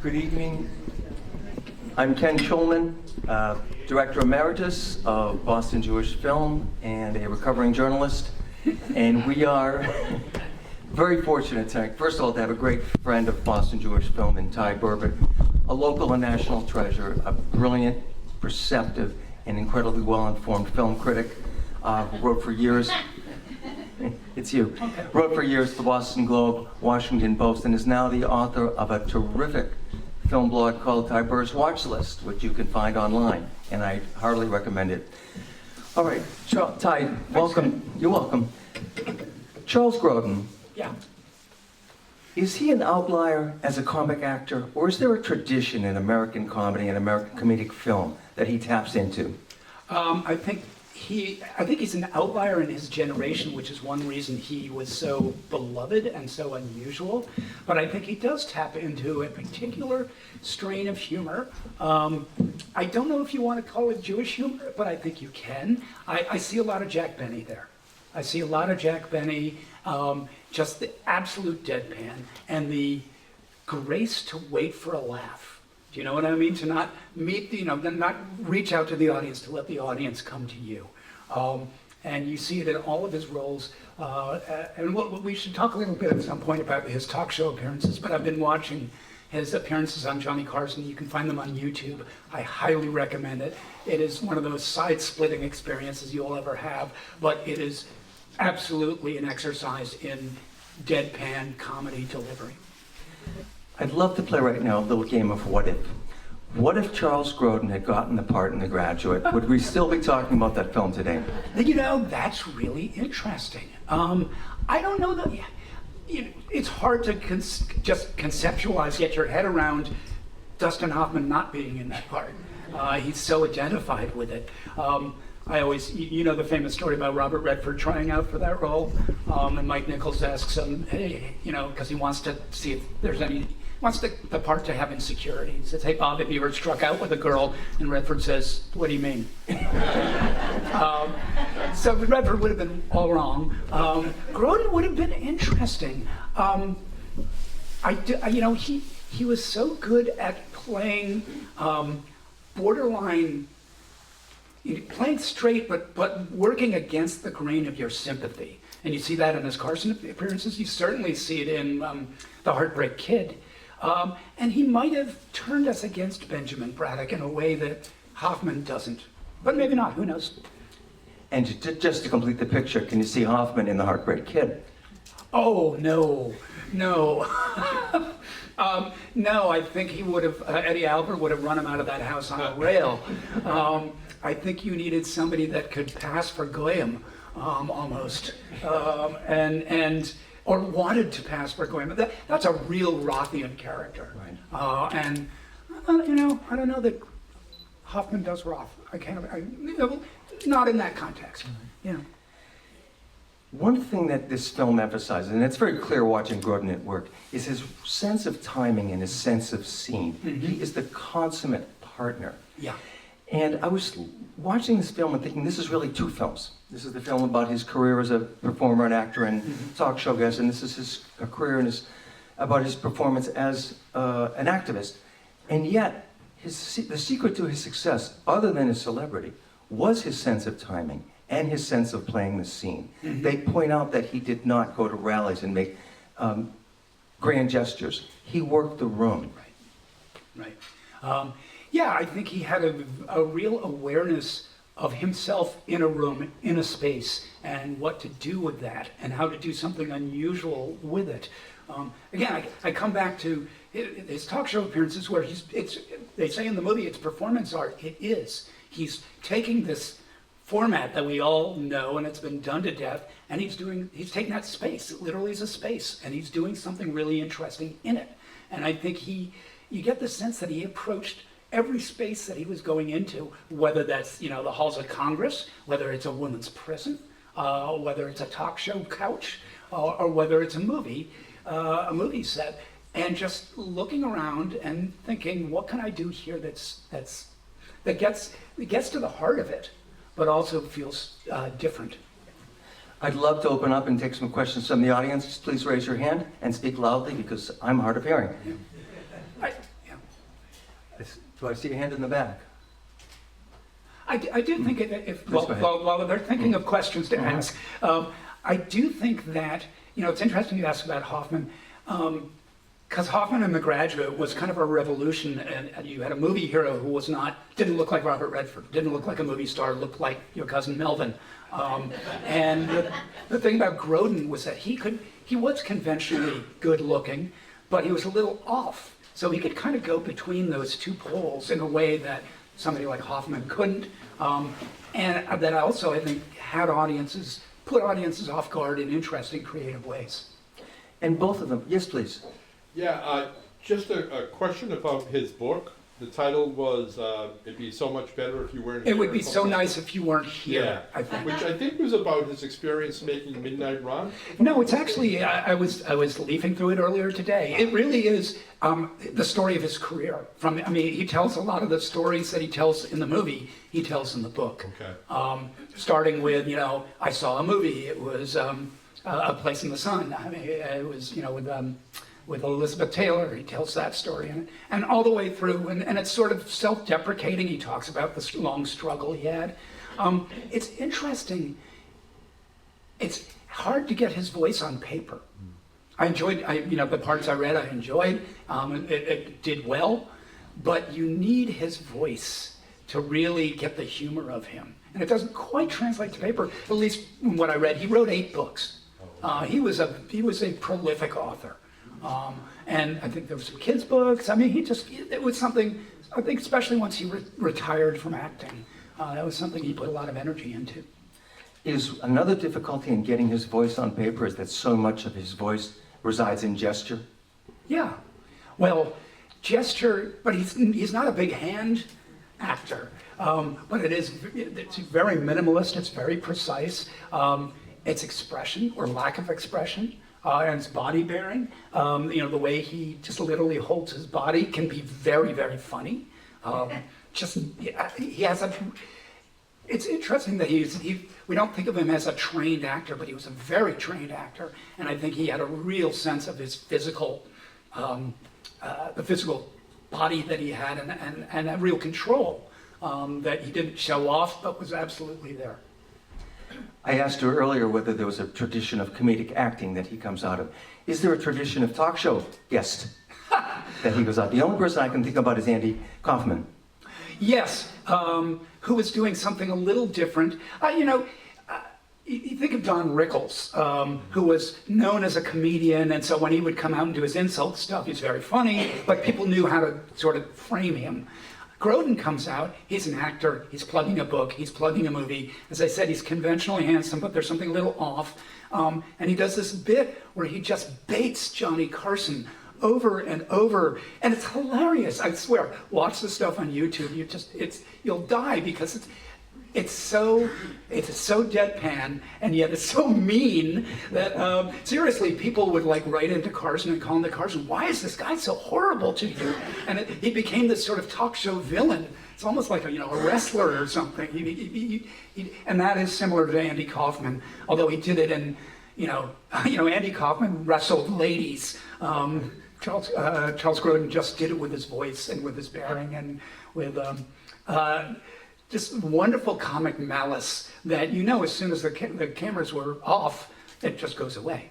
Good evening. I'm Ken Shulman, Director Emeritus of Boston Jewish Film and a recovering journalist. And we are very fortunate tonight, first of all, to have a great friend of Boston Jewish Film in Ty Burr, a local and national treasure, a brilliant, perceptive, and incredibly well-informed film critic who wrote for years. It's you. Okay. Wrote for years for the Boston Globe, Washington Post, and is now the author of a terrific film blog called Ty Burr's Watch List, which you can find online, and I heartily recommend it. All right, Ty, welcome. You're welcome. Charles Grodin. Yeah. Is he an outlier as a comic actor, or is there a tradition in American comedy and American comedic film that he taps into? I think he's an outlier in his generation, which is one reason he was so beloved and so unusual. But I think he does tap into a particular strain of humor. I don't know if you want to call it Jewish humor, but I think you can. I see a lot of Jack Benny there. I see a lot of Jack Benny, just the absolute deadpan and the grace to wait for a laugh. Do you know what I mean? To not not reach out to the audience, to let the audience come to you. And you see it in all of his roles. And we should talk a little bit at some point about his talk show appearances, but I've been watching his appearances on Johnny Carson. You can find them on YouTube. I highly recommend it. It is one of those side-splitting experiences you'll ever have, but it is absolutely an exercise in deadpan comedy delivery. I'd love to play right now a little game of what if. What if Charles Grodin had gotten the part in The Graduate? Would we still be talking about that film today? You know, that's really interesting. I don't know that, it's hard to just conceptualize, get your head around Dustin Hoffman not being in that part. He's so identified with it. I always, you know the famous story about Robert Redford trying out for that role, and Mike Nichols asks him, hey, because he wants to see if there's any, wants the part to have insecurity. He says, hey Bob, have you ever struck out with a girl? And Redford says, what do you mean? So Redford would have been all wrong. Grodin would have been interesting. He was so good at playing borderline, playing straight, but working against the grain of your sympathy. And you see that in his Carson appearances. You certainly see it in The Heartbreak Kid. And he might have turned us against Benjamin Braddock in a way that Hoffman doesn't. But maybe not, who knows? And just to complete the picture, can you see Hoffman in The Heartbreak Kid? Oh, no. No, I think he would have, Eddie Albert would have run him out of that house on a rail. I think you needed somebody that could pass for Goyim, almost, or wanted to pass for Goyim. That's a real Rothian character. Right. And I don't know that Hoffman does Roth. Not in that context. One thing that this film emphasizes, and it's very clear watching Grodin at work, is his sense of timing and his sense of scene. Mm-hmm. He is the consummate partner. Yeah. And I was watching this film and thinking, this is really two films. This is the film about his career as a performer and actor and talk show guest, and this is his career and about his performance as an activist. And yet, the secret to his success, other than his celebrity, was his sense of timing and his sense of playing the scene. Mm-hmm. They point out that he did not go to rallies and make grand gestures. He worked the room. Right. Yeah, I think he had a real awareness of himself in a room, in a space, and what to do with that, and how to do something unusual with it. Again, I come back to his talk show appearances where they say in the movie it's performance art. It is. He's taking this format that we all know and it's been done to death, and he's taking that space. It literally is a space, and he's doing something really interesting in it. And I think you get the sense that he approached every space that he was going into, whether that's the halls of Congress, whether it's a women's prison, whether it's a talk show couch, or whether it's a movie set, and just looking around and thinking, what can I do here that gets to the heart of it, but also feels different. I'd love to open up and take some questions from the audience. Just please raise your hand and speak loudly because I'm hard of hearing. Yeah. Do I see a hand in the back? I do think Go ahead. while they're thinking of questions to ask, I do think that, it's interesting you asked about Hoffman, because Hoffman in The Graduate was kind of a revolution, and you had a movie hero who didn't look like Robert Redford, didn't look like a movie star, looked like your cousin Melvin. And the thing about Grodin was that he was conventionally good looking, but he was a little off. So he could kind of go between those two poles in a way that somebody like Hoffman couldn't. And that also, I think, put audiences off guard in interesting, creative ways. And both of them, yes, please. Yeah, just a question about his book. The title was, It'd Be So Much Better If You Weren't Here. It would be so nice if you weren't here, Yeah, I think. which I think was about his experience making Midnight Run. No, it's actually, I was leafing through it earlier today. It really is the story of his career. He tells a lot of the stories that he tells in the movie, he tells in the book. Okay. Starting with, I saw a movie, it was A Place in the Sun. It was, with Elizabeth Taylor, he tells that story, and all the way through, and it's sort of self-deprecating. He talks about the long struggle he had. It's interesting. It's hard to get his voice on paper. I enjoyed, the parts I read, I enjoyed. It did well, but you need his voice to really get the humor of him, and it doesn't quite translate to paper. At least from what I read, he wrote 8 books. He was a prolific author. And I think there were some kids' books. It was something, I think, especially once he retired from acting, that was something he put a lot of energy into. Is another difficulty in getting his voice on paper is that so much of his voice resides in gesture? Yeah. Well, gesture, but he's not a big hand actor. But it's very minimalist, it's very precise. It's expression or lack of expression. And it's body bearing. The way he just literally holds his body can be very, very funny. He has it's interesting that we don't think of him as a trained actor, but he was a very trained actor. And I think he had a real sense of his physical, the physical body that he had and a real control that he didn't show off, but was absolutely there. I asked her earlier whether there was a tradition of comedic acting that he comes out of. Is there a tradition of talk show guest that he goes out? The only person I can think about is Andy Kaufman. Yes, who was doing something a little different. You think of Don Rickles, who was known as a comedian, and so when he would come out and do his insult stuff, he's very funny, but people knew how to sort of frame him. Grodin comes out, he's an actor, he's plugging a book, he's plugging a movie. As I said, he's conventionally handsome, but there's something a little off. And he does this bit where he just baits Johnny Carson over and over, and it's hilarious, I swear. Watch the stuff on YouTube, you'll die because it's so deadpan, and yet it's so mean that seriously, people would write into Carson and call him to Carson, why is this guy so horrible to you? And he became this sort of talk show villain. It's almost like a wrestler or something. And that is similar to Andy Kaufman, although he did it in, Andy Kaufman wrestled ladies. Charles Grodin just did it with his voice and with his bearing and with just wonderful comic malice that as soon as the cameras were off, it just goes away.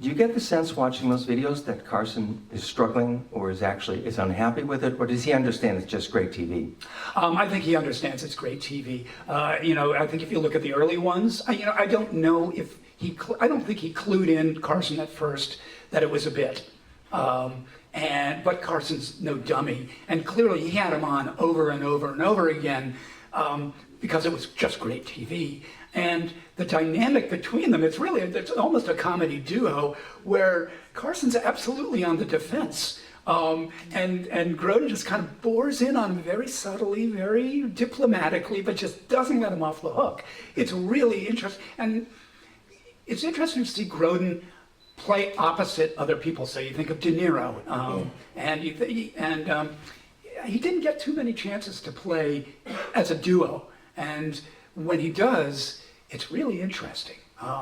Do you get the sense watching those videos that Carson is struggling or is unhappy with it, or does he understand it's just great TV? I think he understands it's great TV. I think if you look at the early ones, I don't know if I don't think he clued in Carson at first that it was a bit. But Carson's no dummy, and clearly he had him on over and over and over again because it was just great TV. And the dynamic between them, it's almost a comedy duo where Carson's absolutely on the defense. And Grodin just kind of bores in on him very subtly, very diplomatically, but just doesn't let him off the hook. It's really interesting. And it's interesting to see Grodin play opposite other people. So you think of De Niro, he didn't get too many chances to play as a duo. And when he does, it's really interesting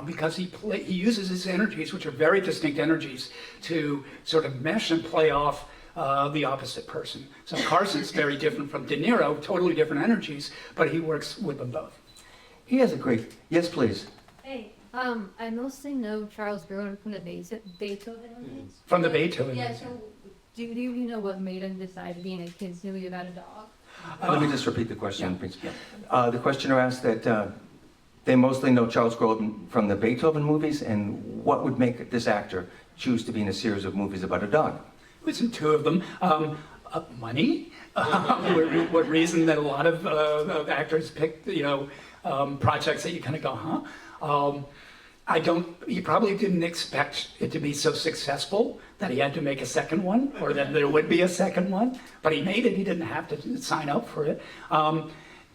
because he uses his energies, which are very distinct energies, to sort of mesh and play off the opposite person. So Carson's very different from De Niro, totally different energies, but he works with them both. He has a great, yes, please. Hey, I mostly know Charles Grodin from the Beethoven movies. From the Beethoven. Yeah, so do you know what made him decide to be in a kid's movie about a dog? Let me just repeat the question. Yeah. The questioner asked that they mostly know Charles Grodin from the Beethoven movies, and what would make this actor choose to be in a series of movies about a dog? It was in two of them. Money. What reason that a lot of actors pick, projects that you kind of go, huh? He probably didn't expect it to be so successful that he had to make a second one, or that there would be a second one, but he made it. He didn't have to sign up for it.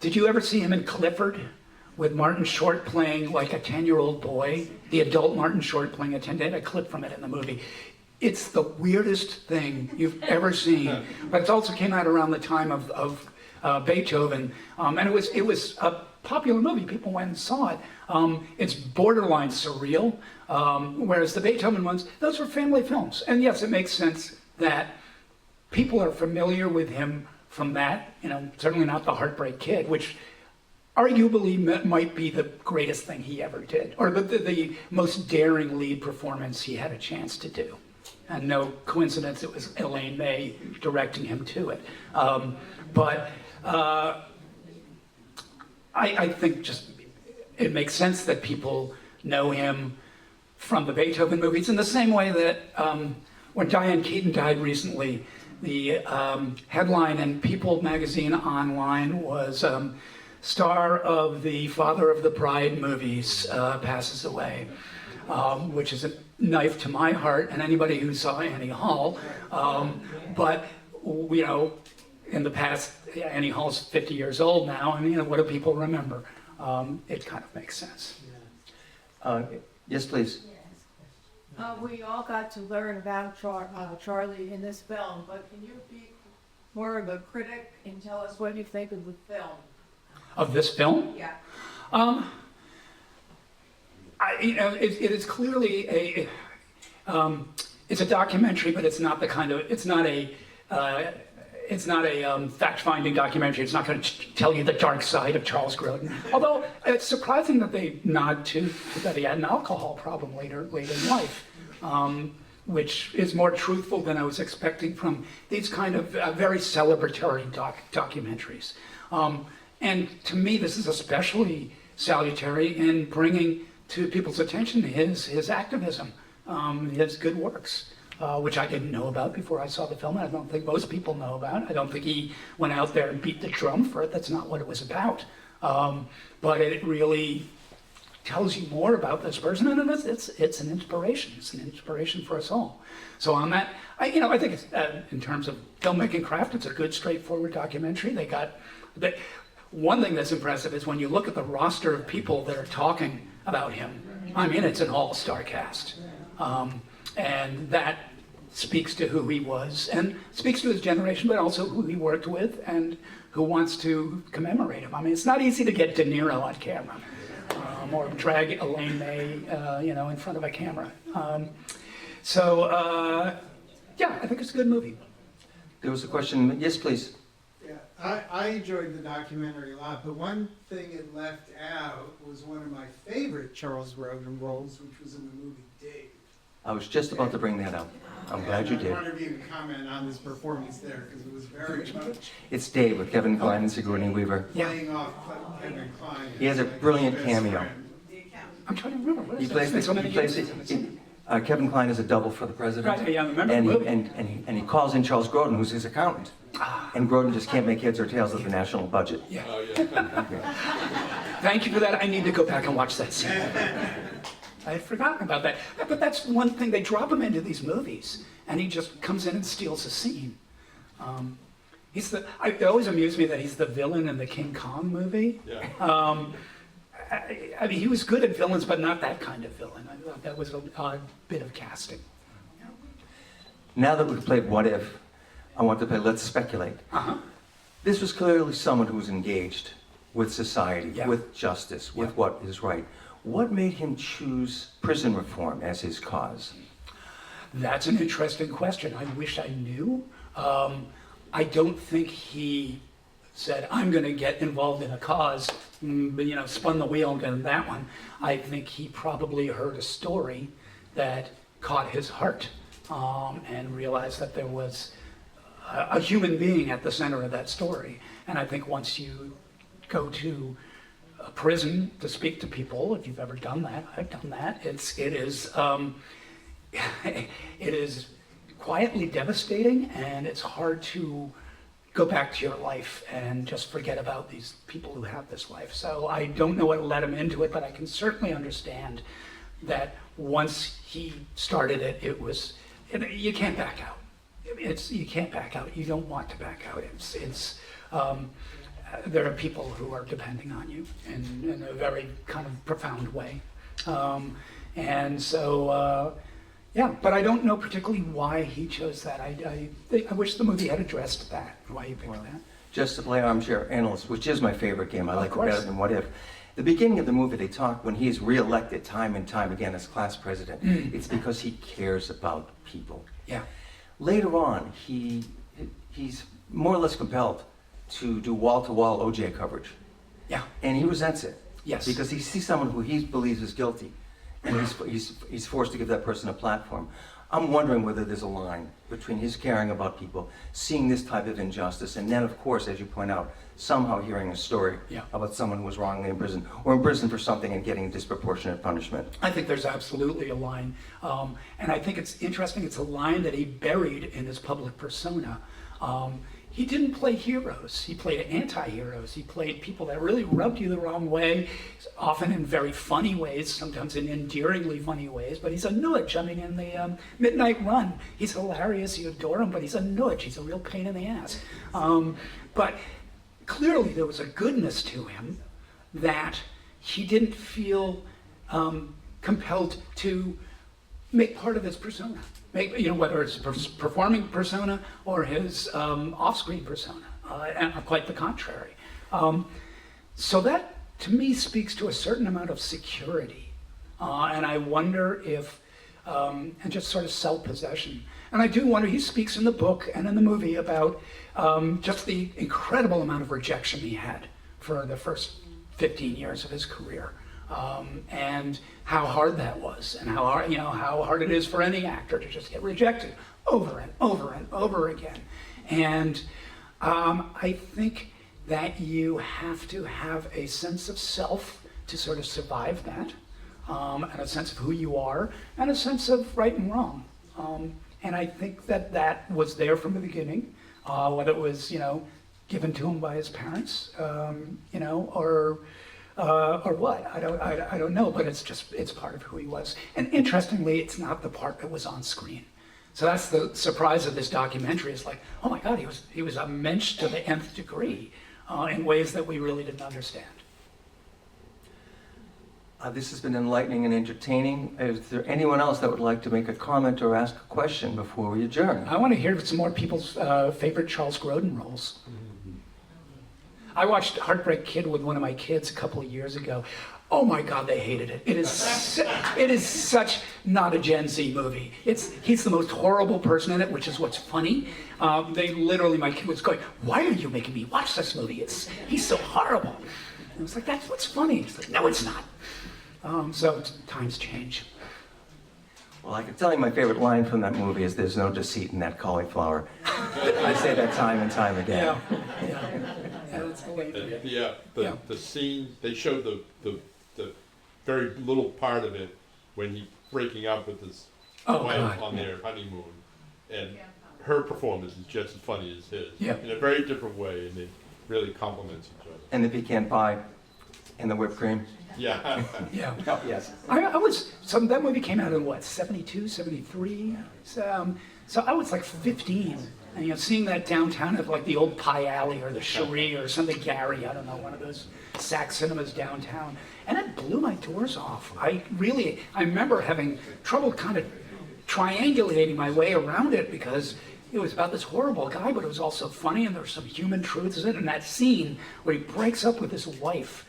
Did you ever see him in Clifford with Martin Short playing like a 10-year-old boy? The adult Martin Short playing a 10, they had a clip from it in the movie. It's the weirdest thing you've ever seen, but it also came out around the time of Beethoven, and it was a popular movie. People went and saw it. It's borderline surreal, whereas the Beethoven ones, those were family films. And yes, it makes sense that people are familiar with him from that. Certainly not The Heartbreak Kid, which arguably might be the greatest thing he ever did, or the most daring lead performance he had a chance to do. And no coincidence, it was Elaine May directing him to it. But I think just it makes sense that people know him from the Beethoven movies in the same way that when Diane Keaton died recently, the headline in People magazine online was star of the Father of the Bride movies passes away, which is a knife to my heart and anybody who saw Annie Hall. But in the past, Annie Hall's 50 years old now, and what do people remember? It kind of makes sense. Yes, please. We all got to learn about Charlie in this film, but can you be more of a critic and tell us what you think of the film? Of this film? Yeah. It is clearly it's a documentary, but it's not a fact-finding documentary. It's not going to tell you the dark side of Charles Grodin. Although it's surprising that they nod to that he had an alcohol problem later in life, which is more truthful than I was expecting from these kind of very celebratory documentaries. And to me, this is especially salutary in bringing to people's attention his activism, his good works. Which I didn't know about before I saw the film, and I don't think most people know about. I don't think he went out there and beat the drum for it. That's not what it was about. But it really tells you more about this person, and it's an inspiration. It's an inspiration for us all. So on that, I think it's, in terms of filmmaking craft, it's a good, straightforward documentary. One thing that's impressive is when you look at the roster of people that are talking about him. It's an all-star cast. And that speaks to who he was and speaks to his generation, but also who he worked with and who wants to commemorate him. It's not easy to get De Niro on camera or drag Elaine May, in front of a camera. Yeah, I think it's a good movie. There was a question. Yes, please. Yeah, I enjoyed the documentary a lot, but one thing it left out was one of my favorite Charles Grodin roles, which was in the movie Dave. I was just about to bring that up. I'm glad you did. I wonder if you can comment on his performance there, because it was very much It's Dave with Kevin Kline and Sigourney Weaver. playing off Kevin Kline. He has a brilliant cameo. I'm trying to remember. What He is plays that? So many years Kevin Kline is a double for the president. Right, yeah, I remember and, the he, movie. and he calls in Charles Grodin, who's his accountant. And Grodin just can't make heads or tails of the national budget. Yeah. Oh, yeah. Thank you for that. I need to go back and watch that scene. I had forgotten about that. But that's one thing. They drop him into these movies, and he just comes in and steals a scene. It always amused me that he's the villain in the King Kong movie. Yeah. He was good at villains, but not that kind of villain. I thought that was an odd bit of casting. Now that we've played What If, I want to play Let's Speculate. Uh-huh. This was clearly someone who was engaged with society, Yeah. with justice, with Yeah. what is right. What made him choose prison reform as his cause? That's an interesting question. I wish I knew. I don't think he said, I'm going to get involved in a cause, spun the wheel and got that one. I think he probably heard a story that caught his heart and realized that there was a human being at the center of that story. And I think once you go to a prison to speak to people, if you've ever done that, I've done that, it is quietly devastating, and it's hard to go back to your life and just forget about these people who have this life. So I don't know what led him into it, but I can certainly understand that once he started it, you can't back out. You can't back out. You don't want to back out. There are people who are depending on you in a very kind of profound way. Yeah, but I don't know particularly why he chose that. I wish the movie had addressed that, why he picked that. Just to play armchair analyst, which is my favorite game. I like it course. better than What If. The beginning of the movie, they talk when he's reelected time and time again as class president. It's because he cares about people. Yeah. Later on, he's more or less compelled to do wall-to-wall OJ coverage. Yeah. And he resents it. Yes. Because he sees someone who he believes is guilty, and he's forced to give that person a platform. I'm wondering whether there's a line between his caring about people, seeing this type of injustice, and then, of course, as you point out, somehow hearing a story about someone who was wrongly imprisoned, or imprisoned for something and getting disproportionate punishment. I think there's absolutely a line. And I think it's interesting, it's a line that he buried in his public persona. He didn't play heroes. He played anti-heroes. He played people that really rubbed you the wrong way, often in very funny ways, sometimes in endearingly funny ways, but he's a nudge. I mean, in the Midnight Run, he's hilarious, you adore him, but he's a nudge. He's a real pain in the ass. But clearly there was a goodness to him that he didn't feel compelled to make part of his persona. Whether it's performing persona or his off-screen persona, and quite the contrary. So that, to me, speaks to a certain amount of security, and I wonder if, and just sort of self-possession. And I do wonder, he speaks in the book and in the movie about just the incredible amount of rejection he had for the first 15 years of his career. And how hard that was, and how hard it is for any actor to just get rejected over and over and over again. And I think that you have to have a sense of self to sort of survive that, and a sense of who you are, and a sense of right and wrong. And I think that was there from the beginning, whether it was given to him by his parents, or what? I don't know, but it's part of who he was. And interestingly, it's not the part that was on screen. So that's the surprise of this documentary. Is like, oh my God, he was a mensch to the nth degree in ways that we really didn't understand. This has been enlightening and entertaining. Is there anyone else that would like to make a comment or ask a question before we adjourn? I want to hear some more people's favorite Charles Grodin roles. I watched Heartbreak Kid with one of my kids a couple of years ago. Oh my God, they hated it. It is such not a Gen Z movie. He's the most horrible person in it, which is what's funny. My kid was going, "Why are you making me watch this movie? He's so horrible." And I was like, "That's what's funny." He's like, "No, it's not." So times change. Well, I can tell you my favorite line from that movie is "There's no deceit in that cauliflower." I say that time and time again. Yeah, that's the way. The scene, they showed the very little part of it when he's breaking up with his wife on their honeymoon, and her performance is just as funny as his, in a very different way, and they really complement each other. And the pecan pie and the whipped cream. Yeah. Yeah. Oh, yes. That movie came out in what, 72, 73? So I was like 15. And seeing that downtown at like the old Pie Alley or the Cherie or something, Gary, I don't know, one of those Sac cinemas downtown. And it blew my doors off. I remember having trouble kind of triangulating my way around it because it was about this horrible guy, but it was also funny and there were some human truths in it. And that scene where he breaks up with his wife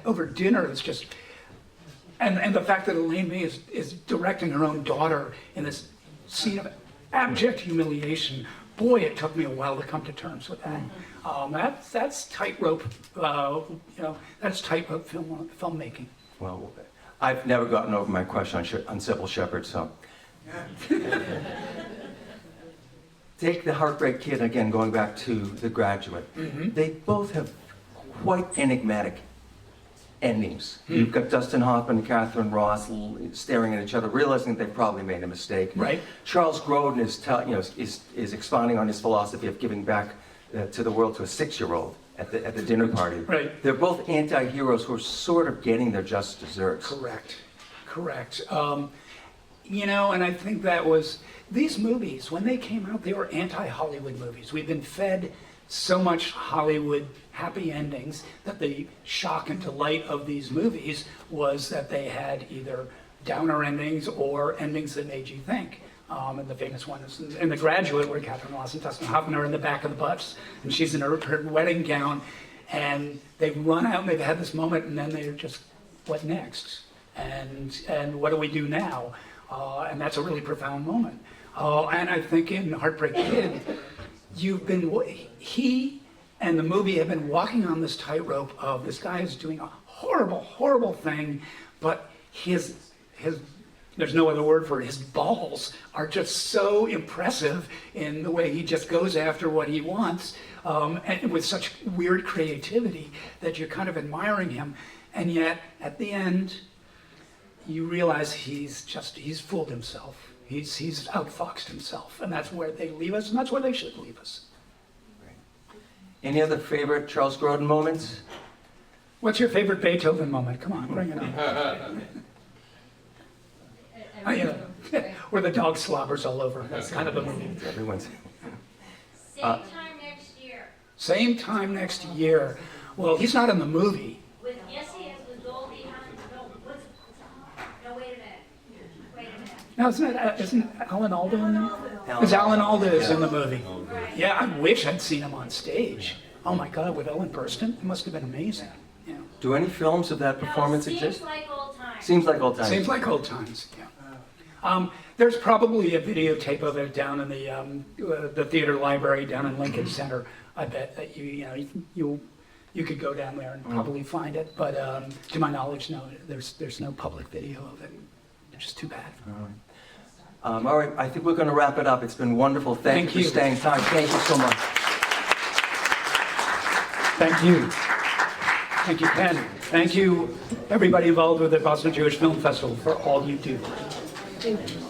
over dinner is just, and the fact that Elaine May is directing her own daughter in this scene of abject humiliation. Boy, it took me a while to come to terms with that. That's tightrope, that's tightrope filmmaking. Well, I've never gotten over my crush on Sybil Shepherd, so. Take the Heartbreak Kid again, going back to The Graduate. They both have quite enigmatic endings. You've got Dustin Hoffman and Catherine Ross staring at each other, realizing that they probably made a mistake. Right. Charles Grodin is expounding on his philosophy of giving back to the world to a 6-year-old at the dinner party. Right. They're both anti-heroes who are sort of getting their just desserts. Correct. And I think that was, these movies, when they came out, they were anti-Hollywood movies. We've been fed so much Hollywood happy endings that the shock and delight of these movies was that they had either downer endings or endings that made you think. And the famous one is in The Graduate, where Catherine Ross and Dustin Hoffman are in the back of the bus, and she's in her wedding gown, and they run out and they've had this moment, and then they're just, what next? And what do we do now? And that's a really profound moment. And I think in Heartbreak Kid, he and the movie have been walking on this tightrope of this guy is doing a horrible, horrible thing, but there's no other word for it, his balls are just so impressive in the way he just goes after what he wants, and with such weird creativity that you're kind of admiring him. And yet, at the end, you realize he's fooled himself. He's outfoxed himself, and that's where they leave us, and that's where they should leave us. Any other favorite Charles Grodin moments? What's your favorite Beethoven moment? Come on, bring it on. Where the dog slobbers all over. That's kind of a movie. Everyone's. Same time next year. Same time next year. Well, he's not in the movie. Yes, he is with Goldie Hawn. No, wait a minute. No, isn't Alan Alda in there? Because Alan Alda is in the movie. Yeah, I wish I'd seen him on stage. Oh my God, with Ellen Burstyn, it must have been amazing. Yeah. Do any films of that performance Seems exist? like old times. Seems like old times. Seems like old times. Yeah. There's probably a videotape of it down in the theater library down in Lincoln Center. I bet that you could go down there and probably find it. But to my knowledge, no, there's no public video of it. It's just too bad. All right, I think we're going to wrap it up. It's been wonderful. Thank you for staying time. Thank you so much. Thank you. Thank you, Ken. Thank you, everybody involved with the Boston Jewish Film Festival, for all you do. Thank you.